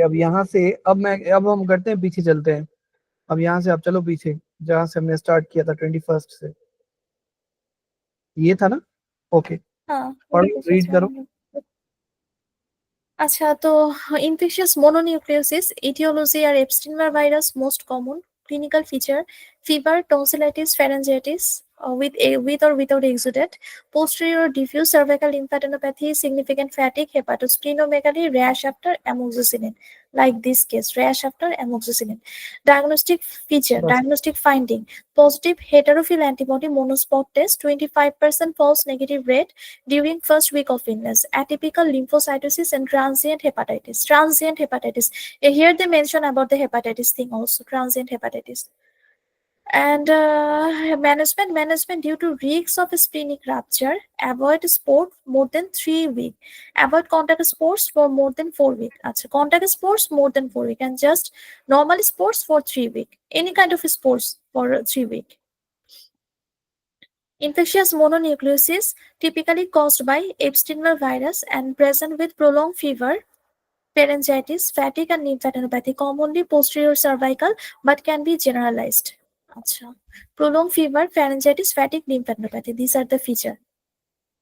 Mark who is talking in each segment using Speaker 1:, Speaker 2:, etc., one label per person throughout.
Speaker 1: अब यहाँ से अब हम करते हैं, पीछे चलते हैं। अब यहाँ से आप चलो पीछे, जहाँ से हमने स्टार्ट किया था 21st से। ये था ना? ओके,
Speaker 2: हाँ
Speaker 1: पढ़ो, रीड करो।
Speaker 2: अच्छा, तो infectious mononucleosis etiology are Epstein-Barr virus most common clinical feature: fever, tonsillitis, pharyngitis, with or without exudate, posterior diffuse cervical lymphadenopathy, significant fatigue, hepatosplenomegaly, rash after amoxicillin, like this case, rash after amoxicillin. Diagnostic feature,
Speaker 1: बस।
Speaker 2: diagnostic finding: positive heterophil antibody monospot test, 25% false negative rate during first week of illness, atypical lymphocytosis, and transient hepatitis. Transient hepatitis. Here they mention about the hepatitis thing also, transient hepatitis. And management due to risks of splenic rupture: avoid sport more than 3 weeks, avoid contact sports for more than 4 weeks. Contact sports more than 4 weeks, and just normal sports for 3 weeks. Any kind of sports for 3 weeks. Infectious mononucleosis typically caused by Epstein-Barr virus and present with prolonged fever, pharyngitis, fatigue, and lymphadenopathy, commonly posterior cervical, but can be generalized. Acha. Prolonged fever, pharyngitis, fatigue, lymphadenopathy. These are the features.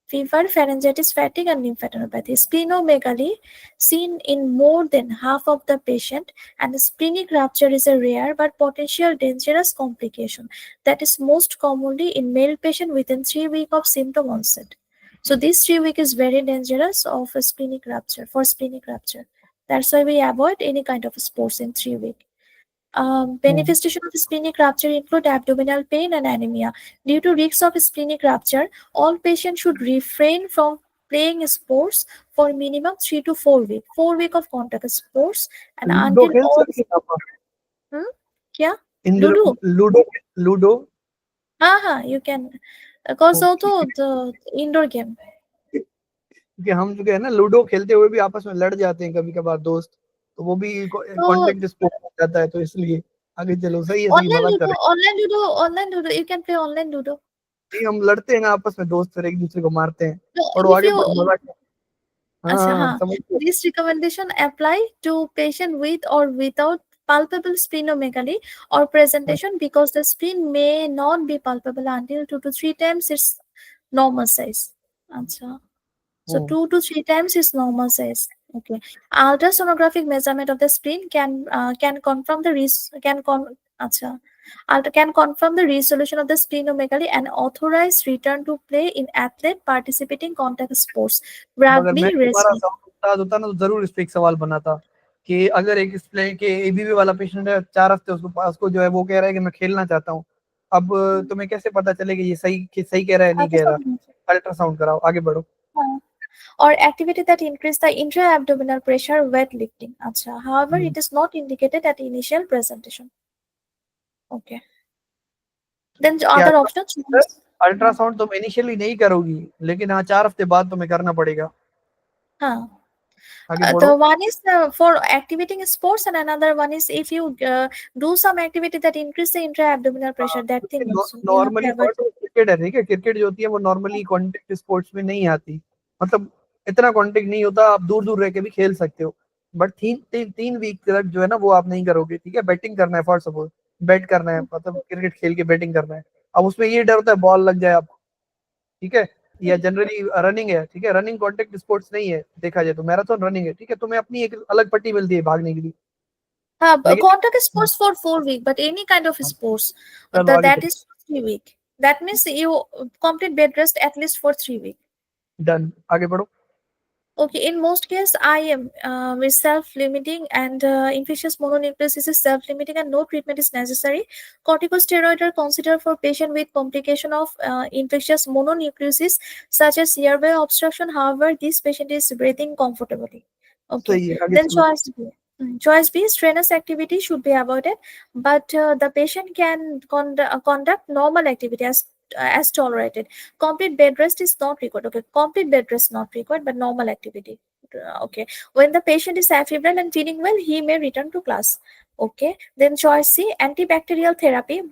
Speaker 2: Fever, pharyngitis, fatigue, and lymphadenopathy. Splenomegaly seen in more than half of the patient, and splenic rupture is a rare but potential dangerous complication that is most commonly in male patient within 3 weeks of symptom onset. So this 3 week is very dangerous of a splenic rupture, for splenic rupture. That's why we avoid any kind of sports in 3 weeks.
Speaker 1: Hmm.
Speaker 2: Manifestation of splenic rupture include abdominal pain and anemia. Due to risks of splenic rupture, all patients should refrain from playing sports for minimum 3 to 4 weeks. 4 weeks of contact sports and
Speaker 1: ludo
Speaker 2: until
Speaker 1: खेल
Speaker 2: all.
Speaker 1: सकते हैं आप?
Speaker 2: Hmm? क्या?
Speaker 1: Indra,
Speaker 2: Ludo?
Speaker 1: Ludo, ludo.
Speaker 2: हाँ, you can. Cause
Speaker 1: okay.
Speaker 2: also the indoor game.
Speaker 1: क्योंकि हम जो है ना, लूडो खेलते हुए भी आपस में लड़ जाते हैं कभी कभार दोस्त, तो वो भी
Speaker 2: So
Speaker 1: कांटेक्ट स्पोर्ट हो जाता है, तो इसलिए आगे चलो। सही मजाक कर रहे
Speaker 2: online Ludo, you can play online Ludo.
Speaker 1: हैं। नहीं, हम लड़ते हैं ना आपस में दोस्त, फिर एक दूसरे को मारते हैं।
Speaker 2: So
Speaker 1: और वो
Speaker 2: if
Speaker 1: आगे
Speaker 2: you
Speaker 1: मजाक। हाँ
Speaker 2: Acha,
Speaker 1: हाँ,
Speaker 2: हाँ.
Speaker 1: समझ गए।
Speaker 2: This recommendation apply to patient with or without palpable splenomegaly or presentation, because the spleen may not be palpable until 2 to 3 times its normal size. Acha. So
Speaker 1: hmm.
Speaker 2: 2 to 3 times its normal size. Okay. Ultrasonographic measurement of the spleen can confirm the acha. Can confirm the resolution of the splenomegaly and authorize return to play in athlete participating contact sports,
Speaker 1: मगर मैं
Speaker 2: rugby,
Speaker 1: तुम्हारा
Speaker 2: wrestling.
Speaker 1: उस्ताद होता ना, तो जरूर इस पे एक सवाल बनाता कि अगर एक स्प्ले के एबीवी वाला पेशेंट है, 4 हफ्ते उसको पास को जो है, वो कह रहा है कि मैं खेलना चाहता हूँ। अब तुम्हें कैसे पता चलेगा ये सही कह रहा है, नहीं कह रहा?
Speaker 2: Ultrasound.
Speaker 1: अल्ट्रासाउंड कराओ, आगे बढ़ो।
Speaker 2: Or activity that increase the intra-abdominal pressure, weightlifting. Acha. However,
Speaker 1: hmm.
Speaker 2: it is not indicated at initial presentation. Okay. Then the
Speaker 1: कि
Speaker 2: other options.
Speaker 1: अल्ट्रासाउंड तुम इनिशियली नहीं करोगी, लेकिन हाँ 4 हफ्ते बाद तुम्हें करना पड़ेगा।
Speaker 2: Huh.
Speaker 1: आगे बढ़ो।
Speaker 2: The one is for activating sports, and another one is if you do some activity that increase the intra-abdominal pressure. That thing also you have to
Speaker 1: normally
Speaker 2: avoid.
Speaker 1: Cricket है, ठीक है, क्रिकेट जो होती है वो normally contact sports में नहीं आती। मतलब इतना कॉन्टेक्ट नहीं होता, आप दूर दूर रह के भी खेल सकते हो। बट 3 वीक तक जो है ना, वो आप नहीं करोगे, ठीक है। बैटिंग करना है, फॉर सपोज बैट करना है, मतलब क्रिकेट खेल के बैटिंग करना है। अब उसमें ये डर होता है बॉल लग जाए आपको, ठीक है। या जनरली रनिंग है, ठीक है, रनिंग कॉन्टेक्ट स्पोर्ट्स नहीं है, देखा जाए तो मैराथन रनिंग है, ठीक है। तुम्हें अपनी एक अलग पट्टी मिलती है भागने के लिए, लेकिन
Speaker 2: Contact sports for 4 weeks, but any kind of sports
Speaker 1: चलो आगे
Speaker 2: that
Speaker 1: चलो।
Speaker 2: is for 3 weeks. That means you complete bed rest at least for 3 weeks.
Speaker 1: Done, आगे बढ़ो।
Speaker 2: Okay, in most cases, I am is self-limiting, and infectious mononucleosis is self-limiting, and no treatment is necessary. Corticosteroids are considered for patient with complication of infectious mononucleosis, such as airway obstruction. However, this patient is breathing comfortably. Okay,
Speaker 1: सही है, आगे
Speaker 2: then
Speaker 1: चलो।
Speaker 2: choice B. Choice B, strenuous activity should be avoided, but the patient can conduct normal activity as tolerated. Complete bed rest is not required. Okay, complete bed rest not required, but normal activity. Okay. When the patient is afebrile and feeling well, he may return to class. Okay. Then choice C, antibacterial therapy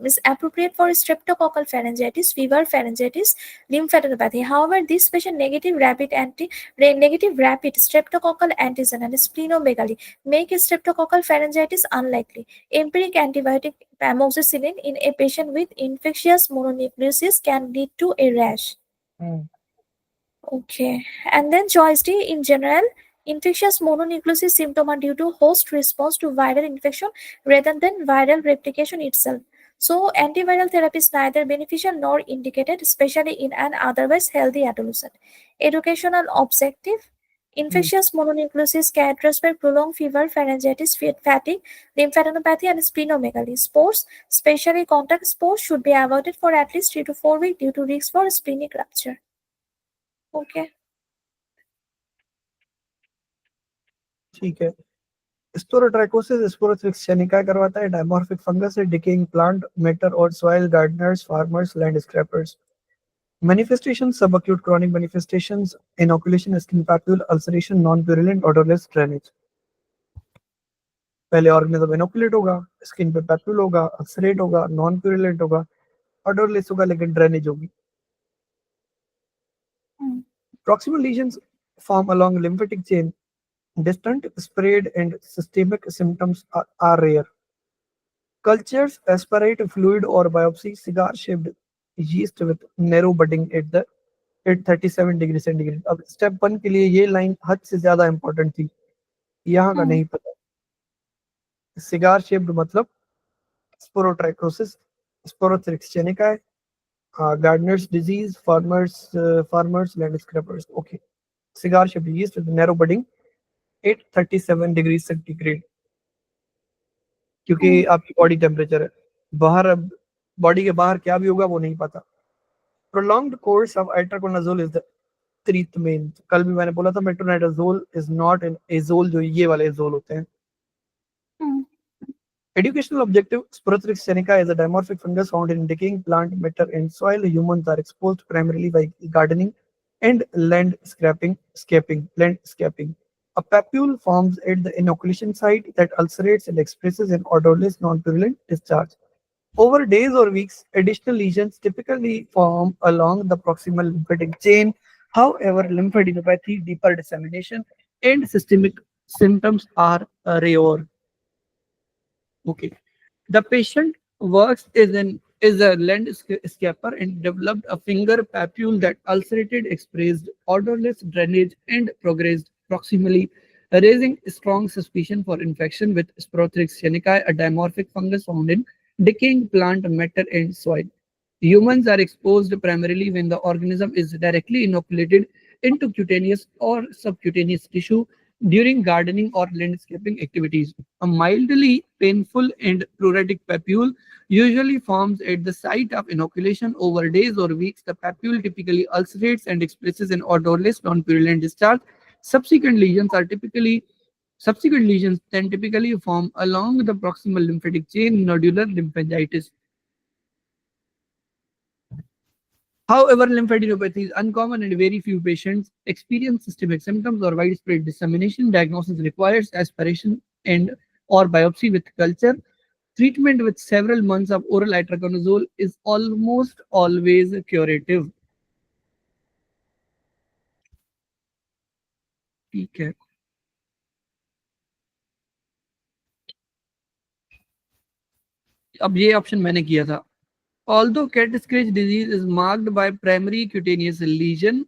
Speaker 2: is appropriate for streptococcal pharyngitis, fever, pharyngitis, lymphadenopathy. However, this patient negative rapid streptococcal antigen and splenomegaly make streptococcal pharyngitis unlikely. Empiric antibiotic amoxicillin in a patient with infectious mononucleosis can lead to a rash. Okay. And then choice D, in general, infectious mononucleosis symptoms are due to host response to viral infection rather than viral replication itself. So, antiviral therapy is neither beneficial nor indicated, especially in an otherwise healthy adolescent. Educational objective. Infectious mononucleosis characterized by prolonged fever, pharyngitis, fatigue, lymphadenopathy, and splenomegaly. Spores, especially contact spores, should be avoided for at least 3 to 4 weeks due to risk for splenic rupture. Okay.
Speaker 1: ठीक है. Sporotrichosis, Sporothrix क्या करवाता है? Dimorphic fungus है, decaying plant matter or soil, gardeners, farmers, land scrapers. Manifestations, subacute chronic manifestations, inoculation, skin papule, ulceration, non-purulent, odorless, drainage. पहले organism inoculate होगा, skin पे papule होगा, अल्सरेट होगा, नॉन प्यूरिलेंट होगा, ऑडरलेस होगा, लेकिन ड्रेनेज होगी. Proximal lesions form along lymphatic chain. Distant, spread, and systemic symptoms are rare. Cultures aspirate fluid or biopsy cigar-shaped yeast with narrow budding at 37 degree centigrade. अब step 1 के लिए ये line हद से ज्यादा इंपॉर्टेंट थी, यहाँ का नहीं पता. सिगार शेप्ड मतलब sporotrichosis, sporothrix schenckii, gardener's disease, farmers land scrapers. Okay. Cigar shaped yeast with narrow budding at 37 degree centigrade. क्योंकि आपकी बॉडी टेम्परेचर है, बाहर बॉडी के बाहर क्या भी होगा वो नहीं पता. Prolonged course of itraconazole is the treatment. कल भी मैंने बोला था metronidazole is not an azole, जो ये वाले azole होते हैं. Educational objective, Sporothrix seneca is a dimorphic fungus found in decaying plant matter and soil. Humans are exposed primarily by gardening and landscaping. A papule forms at the inoculation site that ulcerates and expresses an odorless, non-purulent discharge. Over days or weeks, additional lesions typically form along the proximal lymphatic chain. However, lymphadenopathy, deeper dissemination, and systemic symptoms are rare. Okay. The patient works as a landscaper and developed a finger papule that ulcerated, expressed odorless drainage, and progressed proximally, raising strong suspicion for infection with Sporothrix seneca, a dimorphic fungus found in decaying plant matter and soil. Humans are exposed primarily when the organism is directly inoculated into cutaneous or subcutaneous tissue during gardening or landscaping activities. A mildly painful and pruritic papule usually forms at the site of inoculation. Over days or weeks. The papule typically ulcerates and expresses an odorless, non-purulent discharge. Subsequent lesions then typically form along the proximal lymphatic chain, nodular lymphangitis. However, lymphadenopathy is uncommon and very few patients experience systemic symptoms or widespread dissemination. Diagnosis requires aspiration or biopsy with culture. Treatment with several months of oral itraconazole is almost always curative. ठीक है. अब ये option मैंने किया था. Although cat scratch disease is marked by primary cutaneous lesion,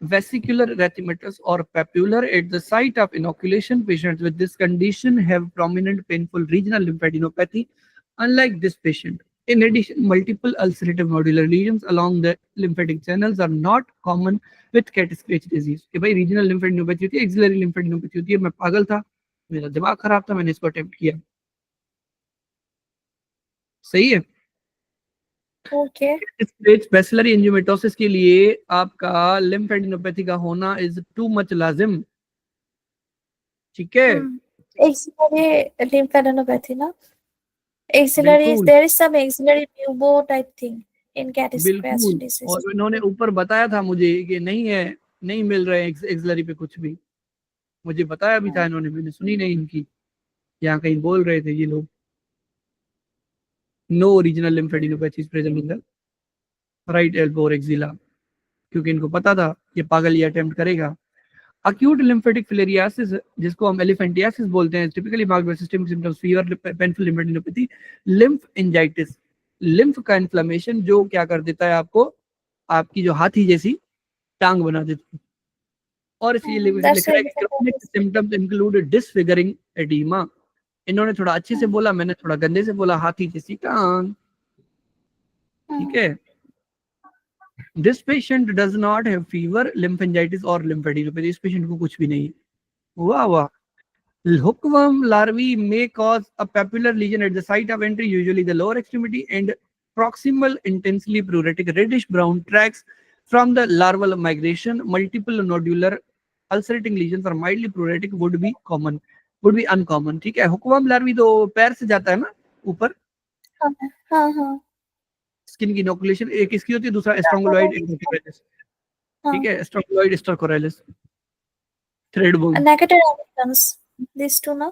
Speaker 1: vesicular erythematous or papular at the site of inoculation, patients with this condition have prominent painful regional lymphadenopathy, unlike this patient. In addition, multiple ulcerative nodular lesions along the lymphatic channels are not common with cat scratch disease. कि भाई regional lymphadenopathy होती है, axillary lymphadenopathy होती है. मैं पागल था, मेरा दिमाग खराब था, मैंने इसको अटेम्प्ट किया. सही है. बैसिलरी एंजियोमेटोसिस के लिए आपका लिम्फेडेनोपैथी का होना इज टू मच लाजिम. ठीक है.
Speaker 2: Axillary lymphadenopathy, ना? Axillary, there is some axillary bubo type thing in cat scratch disease.
Speaker 1: और इन्होंने ऊपर बताया था मुझे कि नहीं है, नहीं मिल रहा है एक्सिलरी पे कुछ भी. मुझे बताया भी था इन्होंने, मैंने सुनी नहीं इनकी, यहाँ कहीं बोल रहे थे ये लोग, no original lymphadenopathy present in the right elbow और एक्सिला, क्योंकि इनको पता था ये पागल ये अटेम्प्ट करेगा। अक्यूट लिम्फेटिक फिलेरियासिस, जिसको हम एलिफेंटियासिस बोलते हैं, typically marked by systemic symptoms fever, painful lymphadenopathy, lymph एंजाइटिस, lymph का इन्फ्लेमेशन जो क्या कर देता है आपको, आपकी जो हाथी जैसी टांग बना देती है। और इसलिए
Speaker 2: That's
Speaker 1: लिख रहा
Speaker 2: why
Speaker 1: है कि क्रोनिक सिम्टम्स इंक्लूड डिसफिगरिंग एडीमा। इन्होंने थोड़ा अच्छे से बोला, मैंने थोड़ा गंदे से बोला, हाथी जैसी टांग। ठीक है, this patient does not have fever, lymphangitis और लिम्फेडिनोपैथी, इस पेशेंट को कुछ भी नहीं। वाह वाह। Hookworm larvae may cause a papular lesion at the site of entry, usually the lower extremity, and proximal intensely pruritic reddish brown tracks from the larval migration. Multiple nodular ulcerating lesions or mildly pruritic would be common, would be uncommon. ठीक है, hookworm larvae तो पैर से जाता है ना ऊपर,
Speaker 2: हाँ
Speaker 1: स्किन की इनोकुलेशन, एक इसकी होती है, दूसरा एस्ट्रोंगुलॉइड इंटरकोरेलिस। ठीक है, strongyloides stercoralis, thread worm.
Speaker 2: Negative evidence. These two ना?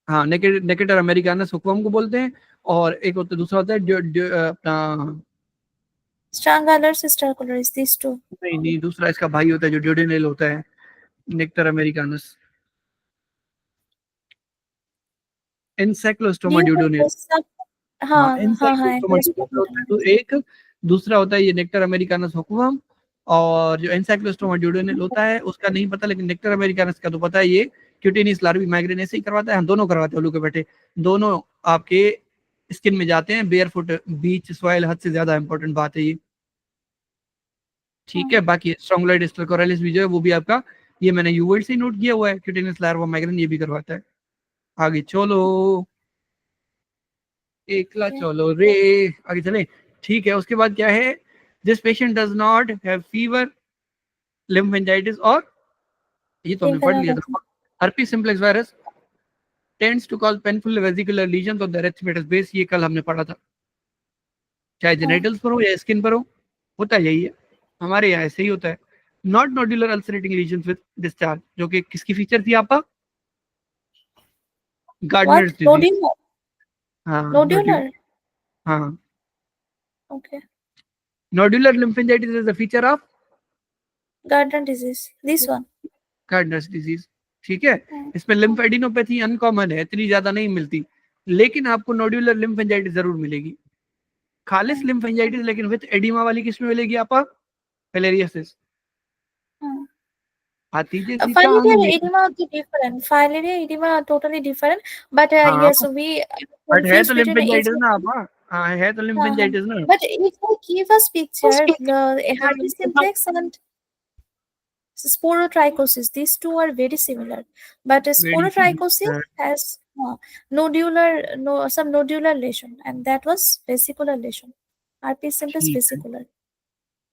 Speaker 1: हाँ, नेकेटर अमेरिकानस हुक्वम को बोलते हैं, और एक होता दूसरा होता है अपना,
Speaker 2: Strangalus stercularis. These two.
Speaker 1: नहीं दूसरा इसका भाई होता है जो ड्यूडेनल होता है, नेक्टर अमेरिकानस, एनसाइक्लोस्टोमा ड्यूडेनल। हाँ,
Speaker 2: हाँ
Speaker 1: एनसाइक्लोस्टोमा ड्यूडेनल होता है, तो एक दूसरा होता है ये नेक्टर अमेरिकानस हुक्वम, और जो एनसाइक्लोस्टोमा ड्यूडेनल होता है उसका नहीं पता, लेकिन नेक्टर अमेरिकानस का तो पता है, ये क्यूटेनियस लार्वी माइग्रेन ऐसे ही करवाता है, हम दोनों करवाते हैं उल्लू के बैठे, दोनों आपके स्किन में जाते हैं, बेयर फुट बीच सॉइल, हद से ज्यादा इंपॉर्टेंट बात है ये। ठीक है, बाकी स्ट्रोंगलाइड स्टरकोरेलिस भी जो है वो भी आपका, ये मैंने यूवर्ड से नोट किया हुआ है, क्यूटेनियस लार्वा माइग्रेन ये भी करवाता है। आगे चलो, एकला चलो रे, आगे चले। ठीक है, उसके बाद क्या है, this patient does not have fever, lymphangitis और, ये तो हमने पढ़ लिया था, herpes simplex virus tends to cause painful vesicular lesions on the erythematous base, ये कल हमने पढ़ा था, चाहे जेनिटल्स पर हो या स्किन पर हो, होता यही है, हमारे यहाँ ऐसे ही होता है। Not nodular ulcerating lesions with discharge, जो कि किसकी फीचर थी आपका, गार्डनर्स डिजीज। हाँ,
Speaker 2: Nodular.
Speaker 1: हाँ,
Speaker 2: Okay.
Speaker 1: Nodular lymphangitis is the feature of
Speaker 2: Gardner disease. This one.
Speaker 1: Gardener's disease. ठीक है, इसमें लिम्फेडिनोपैथी अनकॉमन है, इतनी ज्यादा नहीं मिलती, लेकिन आपको नोड्यूलर लिम्फेंजाइटिस जरूर मिलेगी, खालिस लिम्फेंजाइटिस लेकिन विद एडिमा वाली किसमें मिलेगी आपका, फिलेरियासिस, हाथी जैसी टांग
Speaker 2: Filarial
Speaker 1: में।
Speaker 2: edema would be different. Filarial edema are totally different. But
Speaker 1: हाँ,
Speaker 2: yes, we
Speaker 1: बट है
Speaker 2: confuse
Speaker 1: तो
Speaker 2: between each.
Speaker 1: लिम्फेंजाइटिस ना आपका, हाँ है तो लिम्फेंजाइटिस ना।
Speaker 2: But if I give us picture, the herpes simplex and sporotrichosis, these two are very similar. But sporotrichosis has nodular, some nodular lesion, and that was vesicular lesion. Herpes simplex vesicular.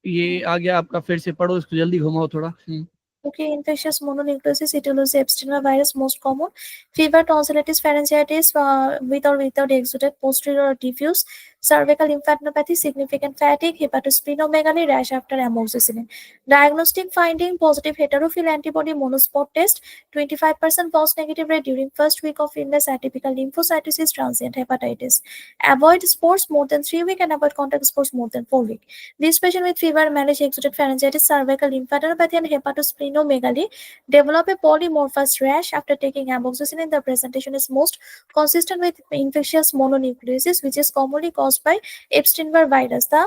Speaker 1: ये आ गया आपका, फिर से पढ़ो इसको, जल्दी घुमाओ थोड़ा।
Speaker 2: Okay, infectious mononucleosis, etiology, Epstein virus, most common. Fever, tonsillitis, pharyngitis, with or without exudate, posterior or diffuse. Cervical lymphadenopathy, significant fatigue, hepatosplenomegaly, rash after amoxicillin. Diagnostic finding, positive heterophil antibody monospot test, 25% false negative rate during first week of illness, atypical lymphocytosis, transient hepatitis. Avoid sports more than 3 weeks and avoid contact sports more than 4 weeks. This patient with fever, malaise, exudate pharyngitis, cervical lymphadenopathy, and hepatosplenomegaly develop a polymorphous rash after taking amoxicillin. The presentation is most consistent with infectious mononucleosis, which is commonly caused by Epstein-Barr virus. The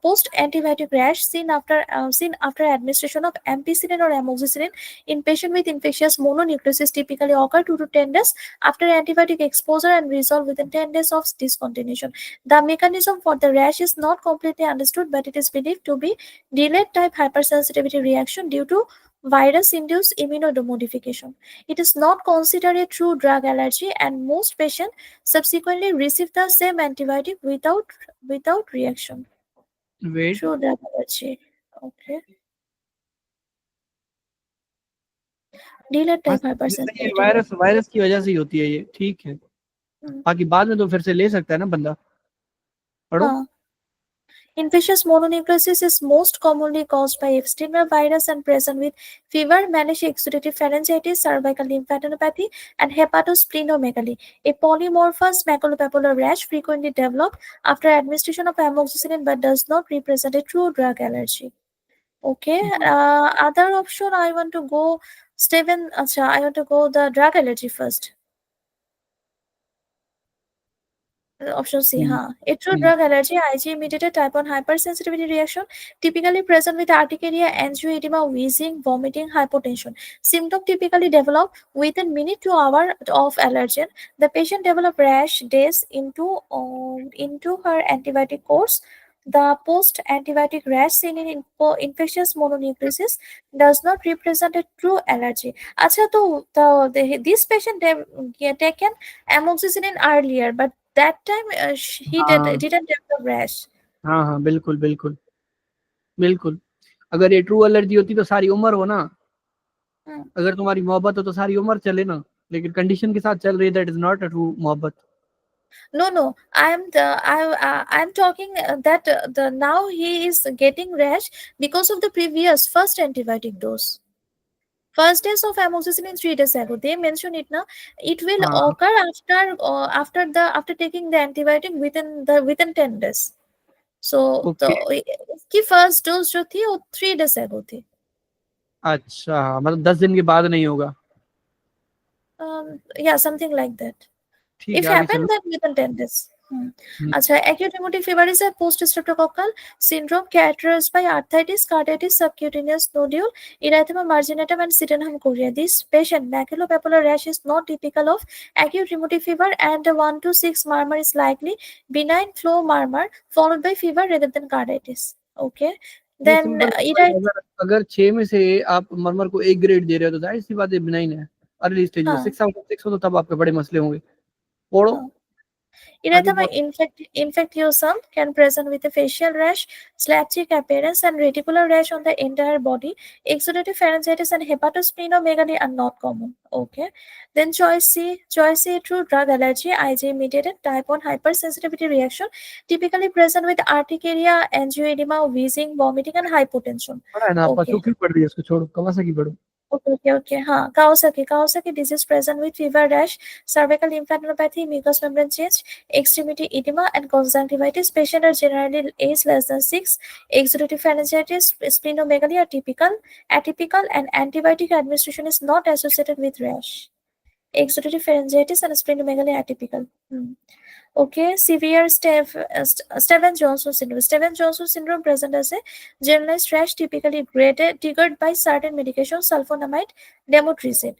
Speaker 2: post-antibiotic rash seen after administration of ampicillin or amoxicillin in patient with infectious mononucleosis typically occur 2 to 10 days after antibiotic exposure and resolve within 10 days of discontinuation. The mechanism for the rash is not completely understood, but it is believed to be delayed type hypersensitivity reaction due to virus-induced immunomodification. It is not considered a true drug allergy, and most patients subsequently receive the same antibiotic without reaction.
Speaker 1: Wait,
Speaker 2: True drug allergy. Okay. Delayed type
Speaker 1: ये
Speaker 2: hypersensitivity.
Speaker 1: Virus की वजह से ही होती है ये, ठीक है, बाकी बाद में तो फिर से ले सकता है ना बंदा, पढ़ो।
Speaker 2: Infectious mononucleosis is most commonly caused by Epstein-Barr virus and present with fever, mannish exudative pharyngitis, cervical lymphadenopathy, and hepatosplenomegaly. A polymorphous maculopapular rash frequently develops after administration of amoxicillin but does not represent a true drug allergy. Okay. Other option I want to go Steven. Acha, I want to go the drug allergy first. Option C,
Speaker 1: hmm,
Speaker 2: huh? A true drug allergy, IgE-mediated type 1 hypersensitivity reaction, typically present with urticaria, angioedema, wheezing, vomiting, hypotension. Symptom typically develop within minute to hour of allergen. The patient develop rash days into her antibiotic course. The post-antibiotic rash seen in infectious mononucleosis does not represent a true allergy. Acha, so this patient taken amoxicillin earlier, but that time he
Speaker 1: हाँ
Speaker 2: didn't develop rash.
Speaker 1: हाँ हाँ, बिल्कुल बिल्कुल बिल्कुल। अगर ये true allergy होती तो सारी उम्र हो ना,
Speaker 2: Hmm.
Speaker 1: अगर तुम्हारी मोहब्बत हो तो सारी उम्र चले ना, लेकिन कंडीशन के साथ चल रही है, that is not a true मोहब्बत।
Speaker 2: No, I am talking that the now he is getting rash because of the previous first antibiotic dose. First days of amoxicillin 3 days ago. They mention it now. It will
Speaker 1: हाँ
Speaker 2: occur after taking the antibiotic within 10 days. So
Speaker 1: okay.
Speaker 2: इसकी first dose जो थी वो 3 days ago थी.
Speaker 1: अच्छा, मतलब 10 दिन के बाद नहीं होगा।
Speaker 2: Yeah, something like that.
Speaker 1: ठीक
Speaker 2: If
Speaker 1: है, आगे
Speaker 2: happened,
Speaker 1: चलो।
Speaker 2: then within 10 days.
Speaker 1: Hmm,
Speaker 2: Acha, acute rheumatic fever is a post-streptococcal syndrome characterized by arthritis, carditis, subcutaneous nodule, erythema marginatum, and sydenham chorea. This patient maculopapular rash is not typical of acute rheumatic fever, and a 1 to 6 murmur is likely benign flow murmur followed by fever rather than carditis. Okay.
Speaker 1: ये
Speaker 2: Then
Speaker 1: simple है भाई, अगर अगर 6 में से आप मरमर को एक ग्रेड दे रहे हो तो जाहिर सी बात है बिनाइन है। अर्ली स्टेज में
Speaker 2: हाँ
Speaker 1: 6 आउट ऑफ 6 हो तो तब आपके बड़े मसले होंगे। पढ़ो,
Speaker 2: हाँ
Speaker 1: आगे
Speaker 2: Erythema
Speaker 1: पढ़ो।
Speaker 2: infectiosum can present with a facial rash, slap cheek appearance, and reticular rash on the entire body. Exudative pharyngitis and hepatosplenomegaly are not common. Okay. Then choice C, true drug allergy, IgE-mediated type 1 hypersensitivity reaction, typically present with urticaria, angioedema, wheezing, vomiting, and hypotension.
Speaker 1: पढ़ा है ना आपका,
Speaker 2: Okay.
Speaker 1: क्यों पढ़ रही है, उसको छोड़ो, कवासाकी पढ़ो।
Speaker 2: Okay. Huh. Kawasaki disease present with fever, rash, cervical lymphadenopathy, mucous membrane change, extremity edema, and conjunctivitis. Patients are generally age less than 6. Exudative pharyngitis, splenomegaly are atypical, and antibiotic administration is not associated with rash. Exudative pharyngitis and splenomegaly are atypical. Okay, severe Stevens-Johnson syndrome. Stevens-Johnson syndrome present as a generalized rash typically triggered by certain medications, sulfonamide, lamotrigine.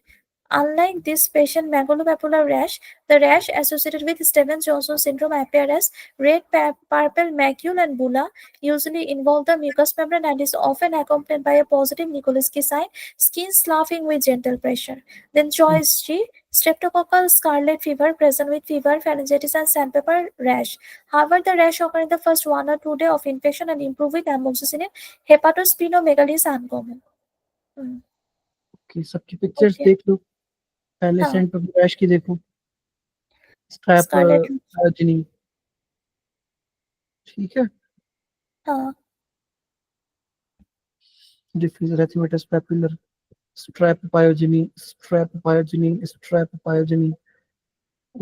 Speaker 2: Unlike this patient maculopapular rash, the rash associated with Stevens-Johnson syndrome appear as red, purple macule and bulla, usually involve the mucous membrane and is often accompanied by a positive Nikolsky sign, skin sloughing with gentle pressure. Then choice G, streptococcal scarlet fever present with fever, pharyngitis, and sandpaper rash. However, the rash occur in the first 1 or 2 days of infection and improve with amoxicillin. Hepatosplenomegaly is uncommon. Hmm.
Speaker 1: कि सबकी pictures
Speaker 2: Okay.
Speaker 1: देख लो, पहले
Speaker 2: हाँ,
Speaker 1: Saint पर rash की देखो, strap
Speaker 2: scarlet.
Speaker 1: अर्जिनी। ठीक है,
Speaker 2: हाँ,
Speaker 1: डिफ्यूज एरिथेमेटस पैपुलर, स्ट्रैप पायोजिनी।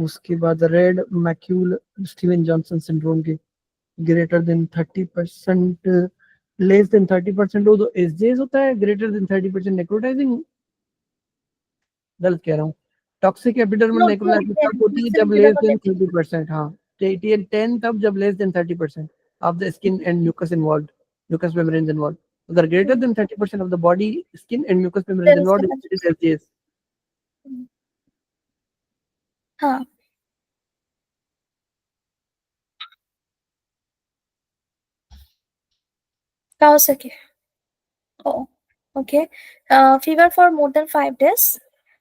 Speaker 1: उसके बाद red macule Steven Johnson syndrome के ग्रेटर देन 30%, लेस देन 30% हो तो एसजेएस होता है, ग्रेटर देन 30% नेक्रोटाइजिंग। गलत कह रहा हूँ। टॉक्सिक एपिडर्मल
Speaker 2: no,
Speaker 1: नेक्रोलाइसिस तब होती है जब लेस देन 30%। हाँ, टीएन 10 तब जब less than 30% of the skin and mucous involved, mucous membranes involved. अगर greater than 30% of the body skin and mucous membranes
Speaker 2: then is the
Speaker 1: involved, it is SJS.
Speaker 2: हाँ, Kawasaki. Oh, okay. Fever for more than 5 days.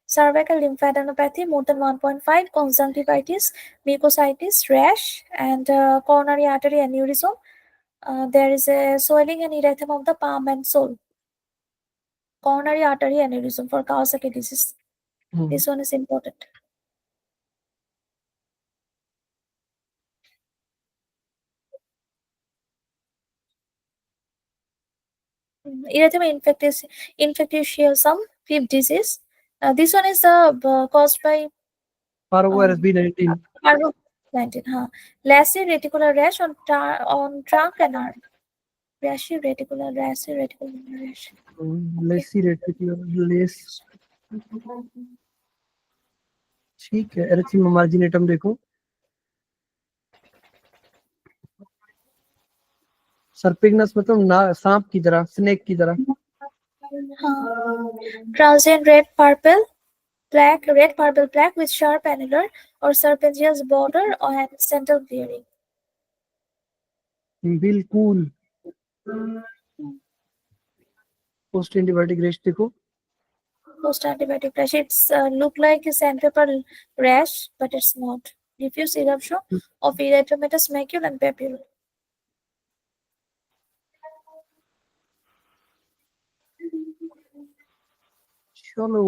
Speaker 2: Cervical lymphadenopathy more than 1.5, conjunctivitis, mucositis, rash, and coronary artery aneurysm. There is a swelling and erythema of the palm and sole. Coronary artery aneurysm for Kawasaki disease. This one is important. Erythema infectiosum, fifth disease. This one is caused by
Speaker 1: parvovirus B19.
Speaker 2: parvo-19. Lassi reticular rash on trunk and arm. Lassi reticular rash.
Speaker 1: Lacy reticular lace, ठीक है। एरिथ्ema मार्जिनेटम देखो, सर्पिगनस मतलब ना सांप की तरह, snake की तरह।
Speaker 2: Transient red purple plaque with sharp annular or serpentious border and central clearing.
Speaker 1: बिल्कुल। पोस्ट एंटीबायोटिक रेस्ट देखो,
Speaker 2: Post antibiotic rash. It's look like a sandpaper rash, but it's not. Diffuse eruption of erythematous macule and papule.
Speaker 1: चलो।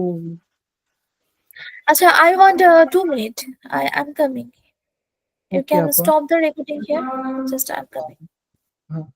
Speaker 2: Acha, I want 2 minutes. I'm coming. You
Speaker 1: okay
Speaker 2: can
Speaker 1: आपा,
Speaker 2: stop the recording here. Just I'm coming.
Speaker 1: हाँ।